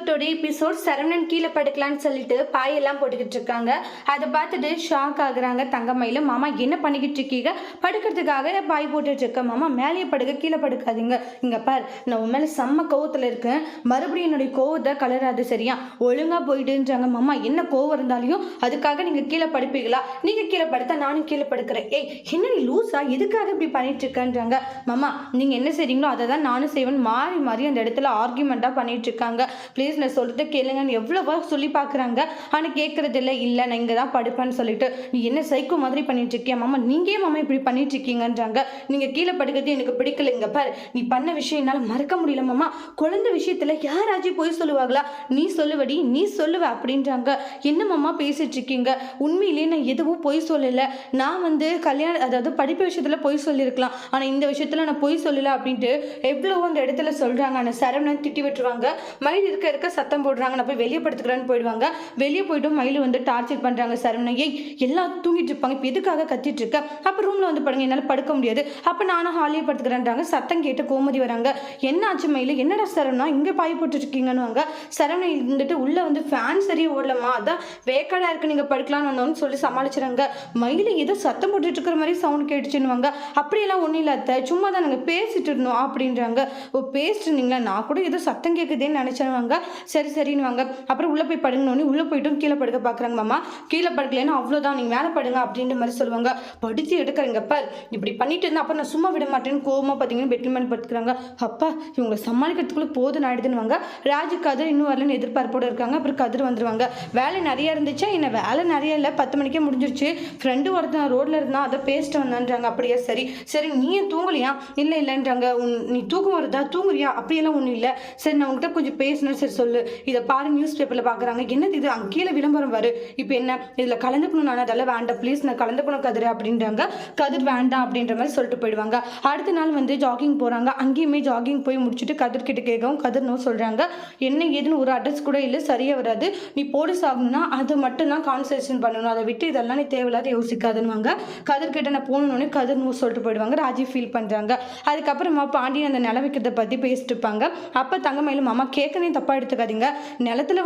Today episode Saravanan கீழே படுக்கலான்னு சொல்லிட்டு பாயெல்லாம் போட்டுக்கிட்டு இருக்காங்க. அதை பார்த்துட்டு ஷாக் ஆகுறாங்க தங்கமயில. மாமா என்ன பண்ணிக்கிட்டு இருக்கீங்க? படுக்கிறதுக்காக பாய் போட்டுட்டு இருக்க. மாமா மேலேயே படுக்க, கீழே படுக்காதீங்க. இங்க பார், நான் உன் மேல செம்ம கோவத்துல இருக்கேன். மறுபடியும் என்னுடைய கோவத்தை கலராது, சரியா? ஒழுங்கா போயிட்டுன்றாங்க. மாமா என்ன கோவம் இருந்தாலையும் அதுக்காக நீங்க கீழே படுப்பீங்களா? நீங்க கீழே படுத்தா நானும் கீழே படுக்கிறேன். ஏய், என்ன நீ லூசா? எதுக்காக இப்படி பண்ணிட்டு இருக்கேன்றாங்க. மாமா நீங்க என்ன செய்றீங்களோ அதை தான் நானும் செய்வேன். மாறி மாறி அந்த இடத்துல ஆர்கியூமெண்டா பண்ணிட்டு இருக்காங்க. ப்ளீஸ் நான் சொல்லிட்டு கேளுங்கன்னு எவ்வளவோ சொல்லி பார்க்குறாங்க. ஆனால் கேட்கறது இல்லை நான் இங்கே தான் படுப்பேன்னு சொல்லிட்டு. நீ என்ன சைக்கோ மாதிரி பண்ணிட்டு இருக்கியா? மாமா நீங்க ஏன் மாமா இப்படி பண்ணிட்டு இருக்கீங்கன்றாங்க. நீங்கள் கீழே படுக்கிறது எனக்கு பிடிக்கல. இங்க பாரு, நீ பண்ண விஷயம் என்னால் மறக்க முடியல மாமா. குழந்தை விஷயத்தில் யாராச்சும் போய் சொல்லுவாங்களா? நீ சொல்லுவடி, நீ சொல்லுவ அப்படின்றாங்க. என்ன மாமா பேசிட்டு இருக்கீங்க? உண்மையிலேயே நான் எதுவும் பொய் சொல்லலை. நான் கல்யாணம், அதாவது படிப்பு விஷயத்தில் பொய் சொல்லியிருக்கலாம், ஆனால் இந்த விஷயத்தில் நான் பொய் சொல்லலை அப்படின்ட்டு எவ்வளவோ அந்த இடத்துல சொல்கிறாங்க. ஆனால் சரவணன் திட்டி விட்டுருவாங்க. மயில் இருக்க சத்தம் போடுறாங்க. நான் போய் வெளியே படுத்துக்கிறேன்னு போயிடுவாங்க. வெளியே போய்ட்டு மயில் டார்ச்சர் பண்ணுறாங்க சரவணன். ஏய், எல்லாம் தூங்கிட்டு இருப்பாங்க, இப்போ எதுக்காக கத்திட்டு இருக்க? அப்போ ரூமில் படுங்க, என்னால் படுக்க முடியாது. அப்போ நானும் ஹாலியே படுத்துக்கிறேன்றாங்க. சத்தம் கேட்டு கோமதி வராங்க. என்ன ஆச்சு மயில்? என்னடா சரவணா இங்கே பாய் போட்டுருக்கீங்கன்னு சரவணன் உள்ள ஃபேன் சரியா ஓடலமா, அதான் வேக்காடா இருக்கு, நீங்க படுக்கலாம்னு வந்தோன்னு சொல்லி சமாளிச்சுறாங்க. மயில் ஏதோ சத்தம் போட்டுட்டு இருக்கிற மாதிரி சவுண்ட் கேட்டுச்சுன்னுவாங்க. அப்படியெல்லாம் ஒன்றும் இல்லை அத்தை, சும்மா தான் நாங்கள் பேசிட்டு இருந்தோம் அப்படின்றாங்க. ஓ, பேசிட்டு இருந்தீங்களா? நான் கூட ஏதோ சத்தம் கேட்குதேன்னு நினைச்சிருவாங்க. சரி சரின்னுவாங்க. அப்புறம் உள்ள போய் படுங்கன்னு உள்ள போயிட்டும் கீழே படுக்க பாக்குறாங்க. மாமா கீழே படுக்கலன்னா அவ்வளவுதான், நீங்க மேலே படுங்க அப்படின்ற மாதிரி சொல்லுவாங்க. படிச்சு எடுக்கிறீங்க பார், இப்படி பண்ணிட்டு இருந்தா அப்ப நான் சும்மா விட மாட்டேன்னு கோவமா பார்த்தீங்கன்னா பெட்ல மேலே படுத்துக்கிறாங்க. அப்பா இவங்களை சமாளிக்கிறதுக்குள்ள போதும் ஆயிடுதுன்னுவாங்க. ராஜு கதிர் இன்னும் வரலன்னு எதிர்பார்ப்போடு இருக்காங்க. அப்புறம் கதிர் வந்துருவாங்க. வேலை நிறைய இருந்துச்சா என்ன? வேலை நிறைய இல்லை, 10 மணிக்கே முடிஞ்சிருச்சு. ஃப்ரெண்டு ஒருத்தன் ரோட்ல இருந்தா அதை பேசிட்டு வந்தான்றாங்க. அப்படியா? சரி சரி, நீ ஏன் தூங்கலையா? இல்லை இல்லைன்றாங்க. நீ தூக்கம் வருதா? தூங்குறியா? அப்படியெல்லாம் ஒன்றும் இல்லை. சரி நான் உங்ககிட்ட கொஞ்சம் பேசணும். சரி சொல்லு. இதை பாரு, நியூஸ் பேப்பர்ல பாக்குறாங்க. என்னது இது? அங்கே கீழே விளம்பரம் வரு. இப்போ என்ன இதுல கலந்துக்கணும்? நான் அதெல்லாம் வேண்டாம் ப்ளீஸ், நான் கலந்துக்கணும் கதிர் அப்படின்றாங்க. கதிர் வேண்டாம் அப்படின்ற மாதிரி சொல்லிட்டு போயிடுவாங்க. அடுத்த நாள் ஜாகிங் போறாங்க. அங்கேயுமே ஜாகிங் போய் முடிச்சுட்டு கதிர் கிட்ட கேட்கவும் கதிர் நோ சொல்றாங்க. என்ன ஏதுன்னு ஒரு அட்ரஸ் கூட இல்லை, சரியா வராது. நீ போலீஸ் ஆகணும்னா அது மட்டும் தான் கான்சன்ட்ரேஷன் பண்ணணும், அதை விட்டு இதெல்லாம் நீ தேவையில்லாத யோசிக்காதுன்னு கதிர் கிட்ட நான் போகணுன்னு கதிர் நோ சொல்லிட்டு போயிடுவாங்க. ராஜீவ் ஃபீல் பண்றாங்க. அதுக்கப்புறமா பாண்டியன் அந்த நில வைக்கிறத பத்தி பேசிட்டு இருப்பாங்க. அப்ப தங்கமயிலும் மாமா கேட்கனே தப்பா எடுத்துக்காதீங்க, நிலத்துல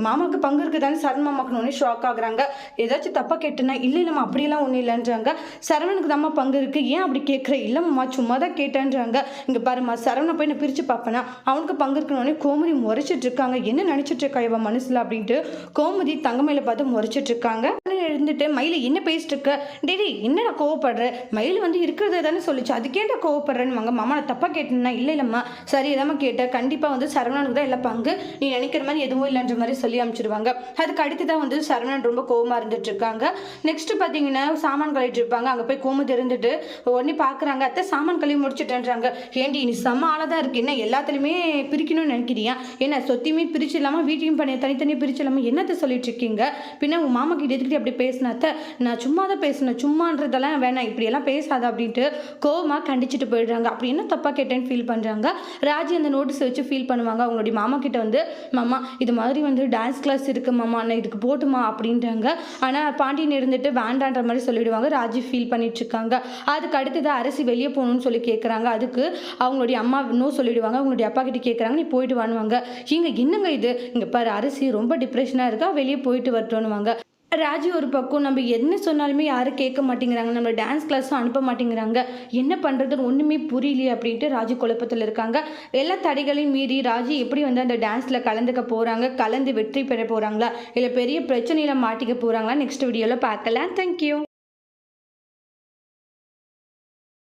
மாமாவுக்கு பங்கு இருக்குதான்னு சரண் மாமாக்கு ஒன்று ஷாக் ஆகுறாங்க. ஏதாச்சும் தப்பா கேட்டுனா? இல்லை இல்லம்மா அப்படியெல்லாம் ஒன்றும் இல்லைன்றாங்க. சரவணனுக்கு தாம்மா பங்கு இருக்கு, ஏன் அப்படி கேட்குற? இல்லம்மா சும்மா தான் கேட்டேன்றாங்க. இங்க பாருமா, சரவணை போய் நான் பிரிச்சு பார்ப்பேனா அவனுக்கு பங்கு இருக்குன்னு கோமதி முறைச்சிட்டு இருக்காங்க. என்ன நினைச்சிட்டு இருக்கா இவ மனசுல அப்படின்ட்டு கோமதி தங்கமயில பார்த்து முறைச்சிட்டு இருக்காங்க. எழுந்துட்டு மயில என்ன பேசிட்டு இருக்க? டேடி என்னடா கோவப்படுற? மயில் இருக்கிறத தானே சொல்லிச்சு, அதுக்கேண்டா கோவப்படுறேன்னு மாமா. நான் தப்பா கேட்டேன்னா? இல்லை இல்லம்மா சரி எதாம கேட்டேன், கண்டிப்பா சரவணனுக்கு தான் எல்லாம் பங்கு, நீ நினைக்கிற மாதிரி எதுவும் இல்லைன்ற மாதிரி சொல்லி அனுப்பிச்சிடுவாங்க. அதுக்கு அடுத்து தான் சரவணன் ரொம்ப கோவமா இருந்துட்டு இருக்காங்க. நெக்ஸ்ட் பாத்தீங்கன்னா சாமான் கழிட்டு இருப்பாங்க. அங்க போய் கோமதி இருந்துட்டு உடனே பாக்குறாங்க. அத்தை சாமான் கழுவி முடிச்சுட்டேன்றாங்க. ஏண்டி நீ செம்ம ஆளதான் இருக்கு, என்ன எல்லாத்துலயுமே பிரிக்கணும்னு நினைக்கிறியா? என்ன சொத்தையுமே பிரிச்சு இல்லாம வீட்டையும் பண்ணி தனித்தனியாக பிரிச்சு இல்லாம என்னத்தை சொல்லிட்டு இருக்கீங்க? பின்ன உங்க மாமா கிட்ட எதுக்கிட்டு அப்படி பேசினாத்த? நான் சும்மா தான் பேசினேன், சும்மான்றதெல்லாம் வேணாம், இப்படி எல்லாம் பேசாத அப்படின்ட்டு கோவமா கண்டிச்சுட்டு போயிடுறாங்க. அப்படி என்ன தப்பா கேட்டேன்னு ஃபீல் பண்றாங்க. ராஜி அந்த நோட்டீஸ் வச்சு ஃபீல் பண்ணுவாங்க. அவங்களுடைய மாமா கிட்ட மாமா இது மாதிரி டான்ஸ் கிளாஸ் இருக்கு மாமா, நான் இதுக்கு போட்டுமா அப்படின்றாங்க. ஆனால் பாண்டியன் இருந்துட்டு வேண்டான்ற மாதிரி சொல்லிடுவாங்க. ராஜி ஃபீல் பண்ணிட்டு இருக்காங்க. அதுக்கு அடுத்ததான் அரசி வெளியே போகணும்னு சொல்லி கேட்குறாங்க. அதுக்கு அவங்களுடைய அம்மா இன்னும் சொல்லிடுவாங்க. அவங்களுடைய அப்பா கிட்ட கேட்குறாங்க, நீ போயிட்டு வானுவாங்க. இங்கே என்னங்க இது? இங்கே பாரு, அரசி ரொம்ப டிப்ரெஷனாக இருக்கா, வெளியே போயிட்டு வரட்டும்னுவாங்க. ராஜி ஒரு பக்கம் நம்ம என்ன சொன்னாலுமே யாரும் கேட்க மாட்டேங்கிறாங்க, நம்ம டான்ஸ் கிளாஸும் அனுப்ப மாட்டேங்கிறாங்க, என்ன பண்ணுறதுன்னு ஒன்றுமே புரியலையே அப்படின்ட்டு ராஜி குழப்பத்தில் இருக்காங்க. எல்லா தடைகளையும் மீறி ராஜி எப்படி அந்த டான்ஸில் கலந்துக்க போகிறாங்க, கலந்து வெற்றி பெற போகிறாங்களா இல்லை பெரிய பிரச்சனையில் மாட்டிக்க போகிறாங்களா? நெக்ஸ்ட் வீடியோவில் பார்க்கலாம். தேங்க்யூ.